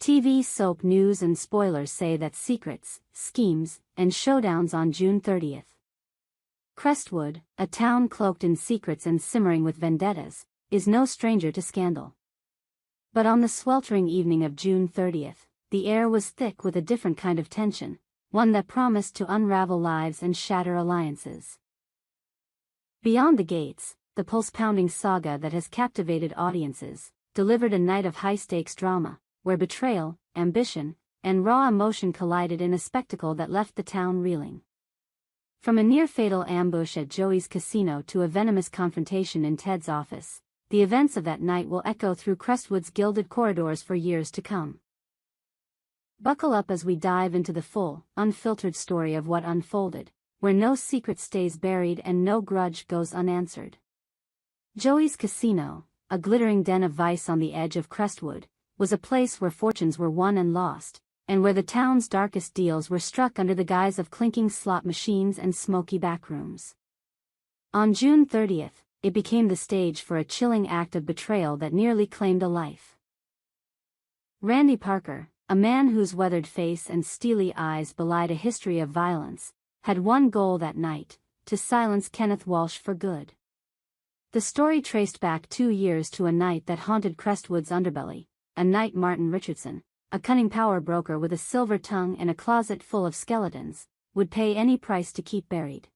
TV soap news and spoilers say that secrets, schemes, and showdowns on June 30th. Crestwood, a town cloaked in secrets and simmering with vendettas, is no stranger to scandal. But on the sweltering evening of June 30th, the air was thick with a different kind of tension, one that promised to unravel lives and shatter alliances. Beyond the Gates, the pulse-pounding saga that has captivated audiences, delivered a night of high-stakes drama, where betrayal, ambition, and raw emotion collided in a spectacle that left the town reeling. From a near-fatal ambush at Joey's casino to a venomous confrontation in Ted's office, the events of that night will echo through Crestwood's gilded corridors for years to come. Buckle up as we dive into the full, unfiltered story of what unfolded, where no secret stays buried and no grudge goes unanswered. Joey's casino, a glittering den of vice on the edge of Crestwood, was a place where fortunes were won and lost, and where the town's darkest deals were struck under the guise of clinking slot machines and smoky backrooms. On June 30th, it became the stage for a chilling act of betrayal that nearly claimed a life. Randy Parker, a man whose weathered face and steely eyes belied a history of violence, had one goal that night: to silence Kenneth Walsh for good. The story traced back 2 years to a night that haunted Crestwood's underbelly, a night Martin Richardson, a cunning power broker with a silver tongue and a closet full of skeletons, would pay any price to keep buried.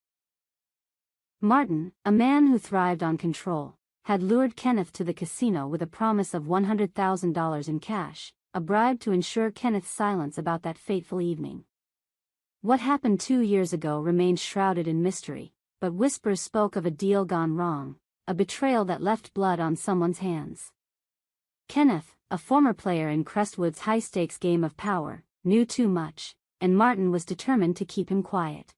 Martin, a man who thrived on control, had lured Kenneth to the casino with a promise of $100,000 in cash, a bribe to ensure Kenneth's silence about that fateful evening. What happened 2 years ago remained shrouded in mystery, but whispers spoke of a deal gone wrong, a betrayal that left blood on someone's hands. Kenneth, a former player in Crestwood's high-stakes game of power, knew too much, and Martin was determined to keep him quiet.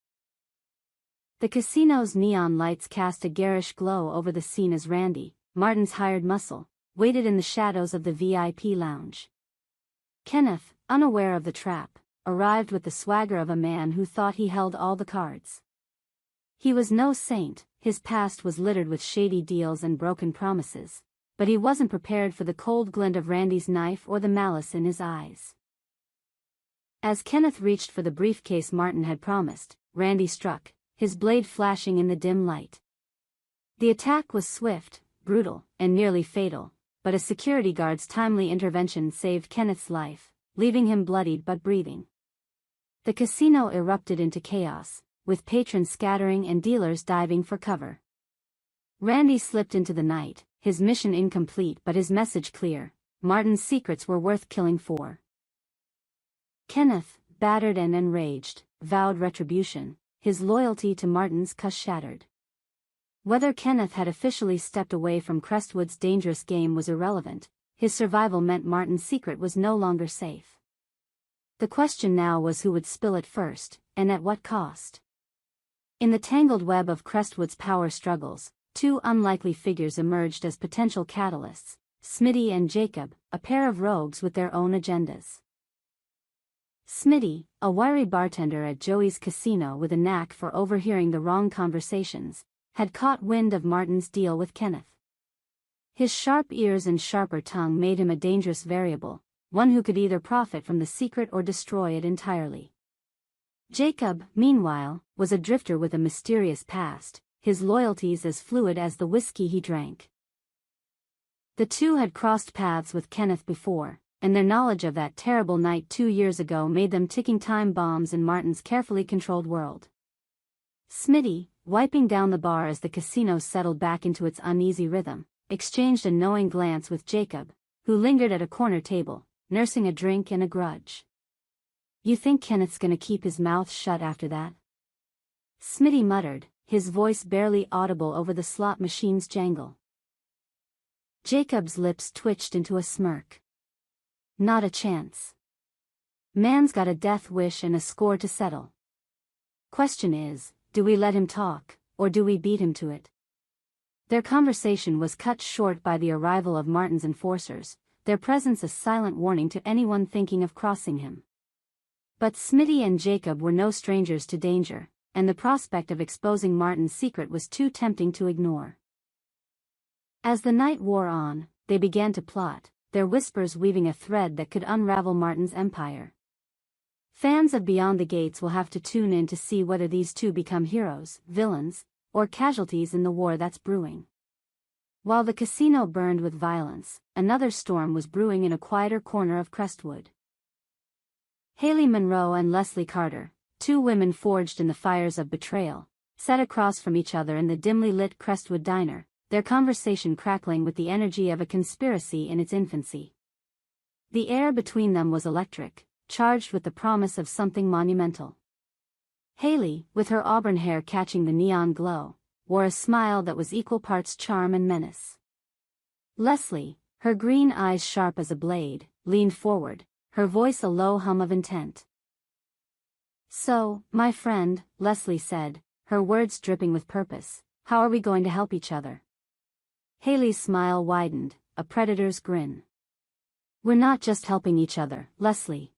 The casino's neon lights cast a garish glow over the scene as Randy, Martin's hired muscle, waited in the shadows of the VIP lounge. Kenneth, unaware of the trap, arrived with the swagger of a man who thought he held all the cards. He was no saint, his past was littered with shady deals and broken promises, but he wasn't prepared for the cold glint of Randy's knife or the malice in his eyes. As Kenneth reached for the briefcase Martin had promised, Randy struck, his blade flashing in the dim light. The attack was swift, brutal, and nearly fatal, but a security guard's timely intervention saved Kenneth's life, leaving him bloodied but breathing. The casino erupted into chaos, with patrons scattering and dealers diving for cover. Randy slipped into the night, his mission incomplete but his message clear: Martin's secrets were worth killing for. Kenneth, battered and enraged, vowed retribution, his loyalty to Martin's cause shattered. Whether Kenneth had officially stepped away from Crestwood's dangerous game was irrelevant, his survival meant Martin's secret was no longer safe. The question now was who would spill it first, and at what cost. In the tangled web of Crestwood's power struggles, 2 unlikely figures emerged as potential catalysts: Smitty and Jacob, a pair of rogues with their own agendas. Smitty, a wiry bartender at Joey's casino with a knack for overhearing the wrong conversations, had caught wind of Martin's deal with Kenneth. His sharp ears and sharper tongue made him a dangerous variable, one who could either profit from the secret or destroy it entirely. Jacob, meanwhile, was a drifter with a mysterious past, his loyalties as fluid as the whiskey he drank. The two had crossed paths with Kenneth before, and their knowledge of that terrible night 2 years ago made them ticking time bombs in Martin's carefully controlled world. Smitty, wiping down the bar as the casino settled back into its uneasy rhythm, exchanged a knowing glance with Jacob, who lingered at a corner table, nursing a drink and a grudge. "You think Kenneth's gonna keep his mouth shut after that?" Smitty muttered, his voice barely audible over the slot machine's jangle. Jacob's lips twitched into a smirk. "Not a chance. Man's got a death wish and a score to settle. Question is, do we let him talk, or do we beat him to it?" Their conversation was cut short by the arrival of Martin's enforcers, their presence a silent warning to anyone thinking of crossing him. But Smitty and Jacob were no strangers to danger, and the prospect of exposing Martin's secret was too tempting to ignore. As the night wore on, they began to plot, their whispers weaving a thread that could unravel Martin's empire. Fans of Beyond the Gates will have to tune in to see whether these two become heroes, villains, or casualties in the war that's brewing. While the casino burned with violence, another storm was brewing in a quieter corner of Crestwood. Haley Monroe and Leslie Carter, two women forged in the fires of betrayal, sat across from each other in the dimly lit Crestwood diner, their conversation crackling with the energy of a conspiracy in its infancy. The air between them was electric, charged with the promise of something monumental. Haley, with her auburn hair catching the neon glow, wore a smile that was equal parts charm and menace. Leslie, her green eyes sharp as a blade, leaned forward, her voice a low hum of intent. "So, my friend," Leslie said, her words dripping with purpose, "how are we going to help each other?" Haley's smile widened, a predator's grin. "We're not just helping each other, Leslie.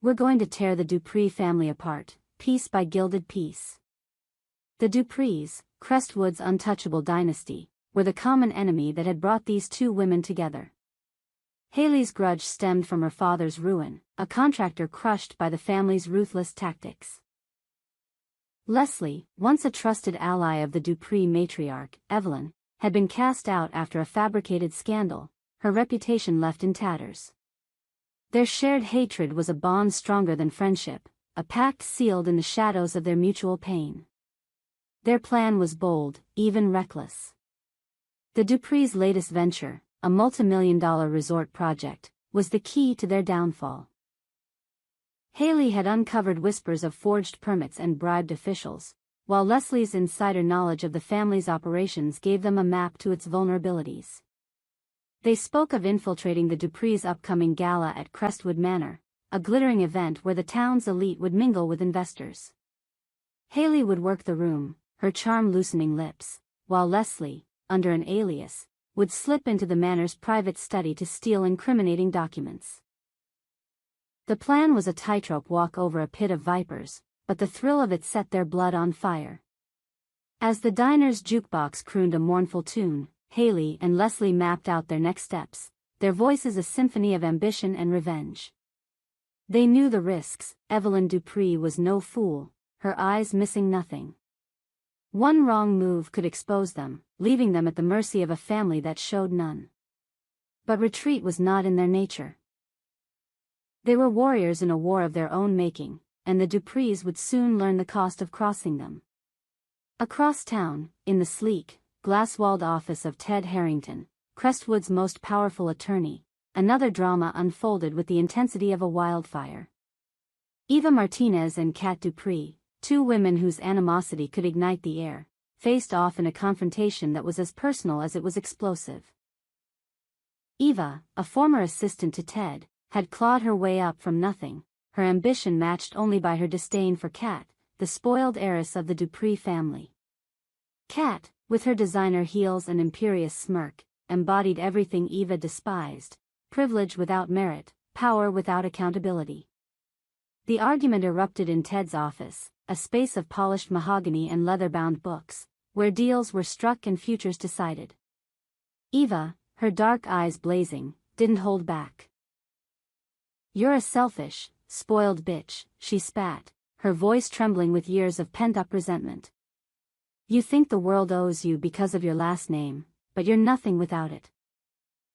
We're going to tear the Dupree family apart, piece by gilded piece." The Duprees, Crestwood's untouchable dynasty, were the common enemy that had brought these two women together. Haley's grudge stemmed from her father's ruin, a contractor crushed by the family's ruthless tactics. Leslie, once a trusted ally of the Dupree matriarch, Evelyn, had been cast out after a fabricated scandal, her reputation left in tatters. Their shared hatred was a bond stronger than friendship, a pact sealed in the shadows of their mutual pain. Their plan was bold, even reckless. The Duprees' latest venture, a multi-million-dollar resort project, was the key to their downfall. Haley had uncovered whispers of forged permits and bribed officials, while Leslie's insider knowledge of the family's operations gave them a map to its vulnerabilities. They spoke of infiltrating the Duprees' upcoming gala at Crestwood Manor, a glittering event where the town's elite would mingle with investors. Haley would work the room, her charm loosening lips, while Leslie, under an alias, would slip into the manor's private study to steal incriminating documents. The plan was a tightrope walk over a pit of vipers, but the thrill of it set their blood on fire. As the diner's jukebox crooned a mournful tune, Haley and Leslie mapped out their next steps, their voices a symphony of ambition and revenge. They knew the risks. Evelyn Dupree was no fool, her eyes missing nothing. One wrong move could expose them, leaving them at the mercy of a family that showed none. But retreat was not in their nature. They were warriors in a war of their own making, and the Duprees would soon learn the cost of crossing them. Across town, in the sleek, glass-walled office of Ted Harrington, Crestwood's most powerful attorney, another drama unfolded with the intensity of a wildfire. Eva Martinez and Cat Dupree, two women whose animosity could ignite the air, faced off in a confrontation that was as personal as it was explosive. Eva, a former assistant to Ted, had clawed her way up from nothing, her ambition matched only by her disdain for Cat, the spoiled heiress of the Dupree family. Cat, with her designer heels and imperious smirk, embodied everything Eva despised: privilege without merit, power without accountability. The argument erupted in Ted's office, a space of polished mahogany and leather-bound books, where deals were struck and futures decided. Eva, her dark eyes blazing, didn't hold back. "You're a selfish, spoiled bitch," she spat, her voice trembling with years of pent-up resentment. "You think the world owes you because of your last name, but you're nothing without it."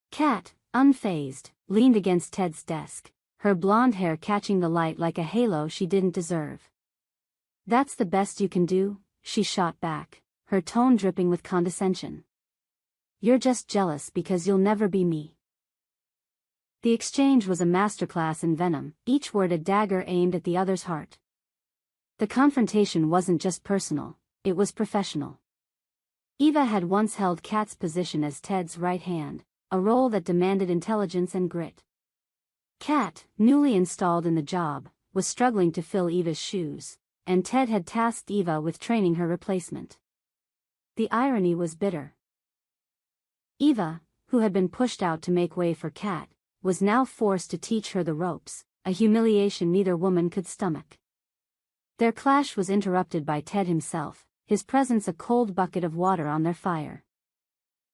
Cat, unfazed, leaned against Ted's desk, her blonde hair catching the light like a halo she didn't deserve. "That's the best you can do?" she shot back, her tone dripping with condescension. "You're just jealous because you'll never be me." The exchange was a masterclass in venom, each word a dagger aimed at the other's heart. The confrontation wasn't just personal, it was professional. Eva had once held Cat's position as Ted's right hand, a role that demanded intelligence and grit. Cat, newly installed in the job, was struggling to fill Eva's shoes, and Ted had tasked Eva with training her replacement. The irony was bitter. Eva, who had been pushed out to make way for Cat, was now forced to teach her the ropes, a humiliation neither woman could stomach. Their clash was interrupted by Ted himself, his presence a cold bucket of water on their fire.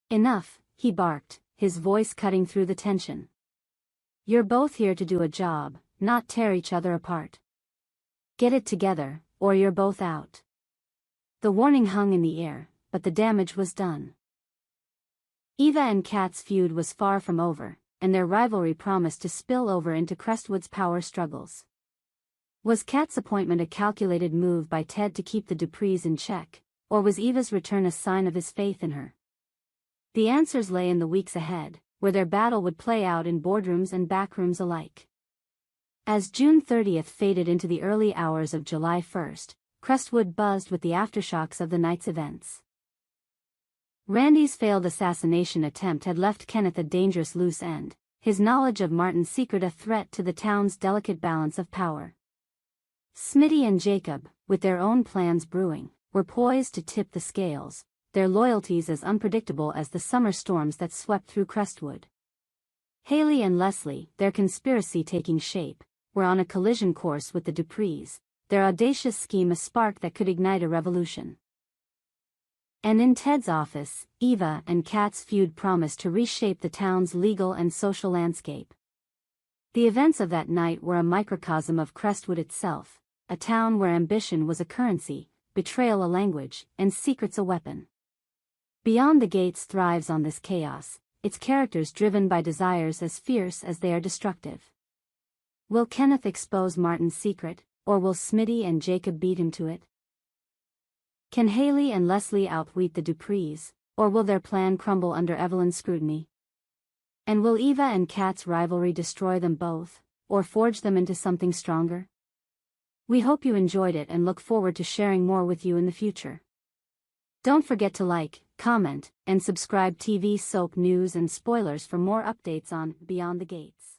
"Enough," he barked, his voice cutting through the tension. "You're both here to do a job, not tear each other apart. Get it together, or you're both out." The warning hung in the air, but the damage was done. Eva and Cat's feud was far from over, and their rivalry promised to spill over into Crestwood's power struggles. Was Cat's appointment a calculated move by Ted to keep the Duprees in check, or was Eva's return a sign of his faith in her? The answers lay in the weeks ahead, where their battle would play out in boardrooms and backrooms alike. As June 30th faded into the early hours of July 1st, Crestwood buzzed with the aftershocks of the night's events. Randy's failed assassination attempt had left Kenneth a dangerous loose end, his knowledge of Martin's secret a threat to the town's delicate balance of power. Smitty and Jacob, with their own plans brewing, were poised to tip the scales, their loyalties as unpredictable as the summer storms that swept through Crestwood. Haley and Leslie, their conspiracy taking shape, were on a collision course with the Duprees, their audacious scheme a spark that could ignite a revolution. And in Ted's office, Eva and Cat's feud promised to reshape the town's legal and social landscape. The events of that night were a microcosm of Crestwood itself, a town where ambition was a currency, betrayal a language, and secrets a weapon. Beyond the Gates thrives on this chaos, its characters driven by desires as fierce as they are destructive. Will Kenneth expose Martin's secret, or will Smitty and Jacob beat him to it? Can Haley and Leslie outwit the Duprees, or will their plan crumble under Evelyn's scrutiny? And will Eva and Cat's rivalry destroy them both, or forge them into something stronger? We hope you enjoyed it and look forward to sharing more with you in the future. Don't forget to like, comment, and subscribe TV soap news and spoilers for more updates on Beyond the Gates.